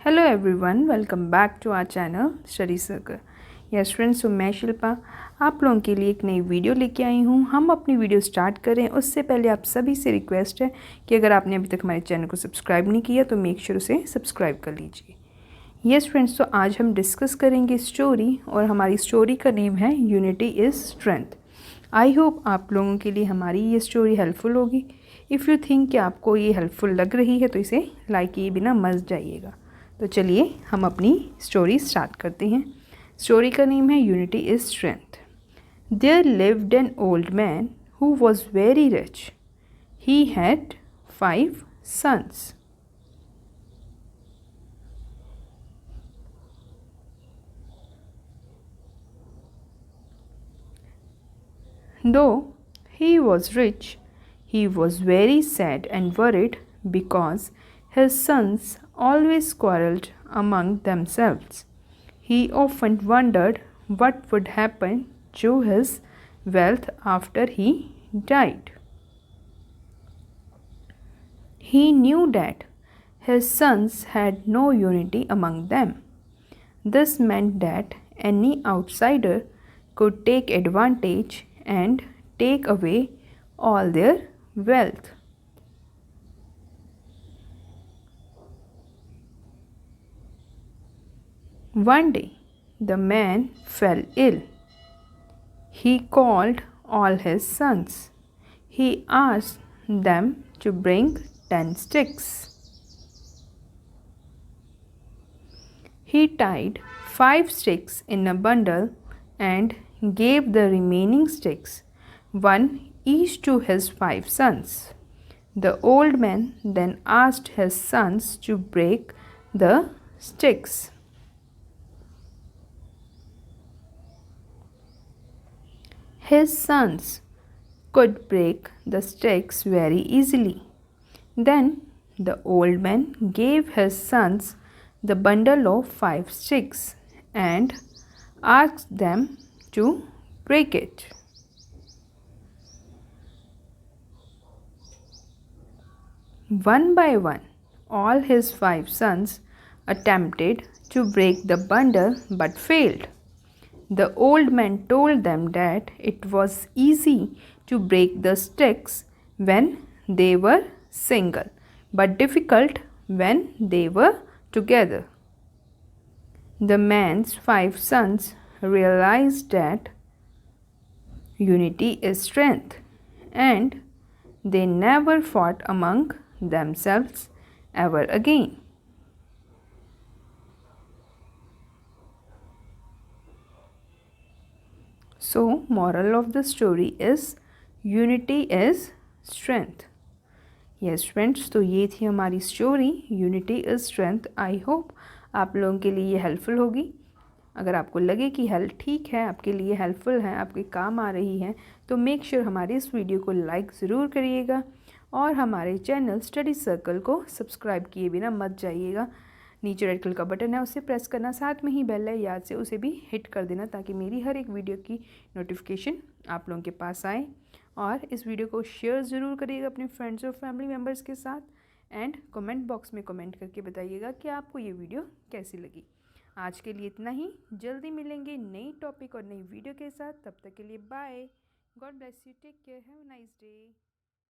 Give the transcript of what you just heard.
Hello everyone, welcome back to our channel study circle. Yes friends, मैं शिल्पा आप लोगों के लिए एक नई वीडियो लेके आई हूँ। हम अपनी वीडियो स्टार्ट करें उससे पहले आप सभी से रिक्वेस्ट है कि अगर आपने अभी तक हमारे चैनल को सब्सक्राइब नहीं किया तो मेक श्योर उसे सब्सक्राइब कर लीजिए। यस फ्रेंड्स, तो आज हम डिस्कस करेंगे स्टोरी और हमारी स्टोरी का नेम है unity is strength. I hope आप लोगों के लिए हमारी ये स्टोरी हेल्पफुल होगी। इफ़ यू थिंक कि आपको ये हेल्पफुल लग रही है तो इसे लाइक किए बिना मत जाइएगा। तो चलिए हम अपनी स्टोरी स्टार्ट करते हैं। स्टोरी का नेम है unity is strength. There lived an old man who was very rich. He had 5 sons. Though he was rich, he was very sad and worried because his sons always quarreled among themselves. He often wondered what would happen to his wealth after he died. He knew that his sons had no unity among them. This meant that any outsider could take advantage and take away all their wealth. One day, the man fell ill. He called all his sons. He asked them to bring 10 sticks. He tied 5 sticks in a bundle and gave the remaining sticks, one each to his 5 sons. The old man then asked his sons to break the sticks. His sons could break the sticks very easily. Then the old man gave his sons the bundle of 5 sticks and asked them to break it. One by one, all his 5 sons attempted to break the bundle but failed. The old man told them that it was easy to break the sticks when they were single, but difficult when they were together. The man's 5 sons realized that unity is strength, and they never fought among themselves ever again. So, moral of the story is unity is strength. Yes friends, तो ये थी हमारी story unity is strength. I hope आप लोगों के लिए ये helpful होगी। अगर आपको लगे कि ठीक है, आपके लिए हेल्पफुल है, आपके काम आ रही है, तो मेक श्योर हमारी इस वीडियो को लाइक ज़रूर करिएगा और हमारे चैनल स्टडी सर्कल को सब्सक्राइब किए बिना मत जाइएगा। नीचे रेड कलर का बटन है, उसे प्रेस करना, साथ में ही बेल है, याद से उसे भी हिट कर देना ताकि मेरी हर एक वीडियो की नोटिफिकेशन आप लोगों के पास आए। और इस वीडियो को शेयर ज़रूर करिएगा अपने फ्रेंड्स और फैमिली मेम्बर्स के साथ। एंड कमेंट बॉक्स में कमेंट करके बताइएगा कि आपको ये वीडियो कैसी लगी। आज के लिए इतना ही, जल्दी मिलेंगे नई टॉपिक और नई वीडियो के साथ। तब तक के लिए bye, god bless you, take care, have a nice day.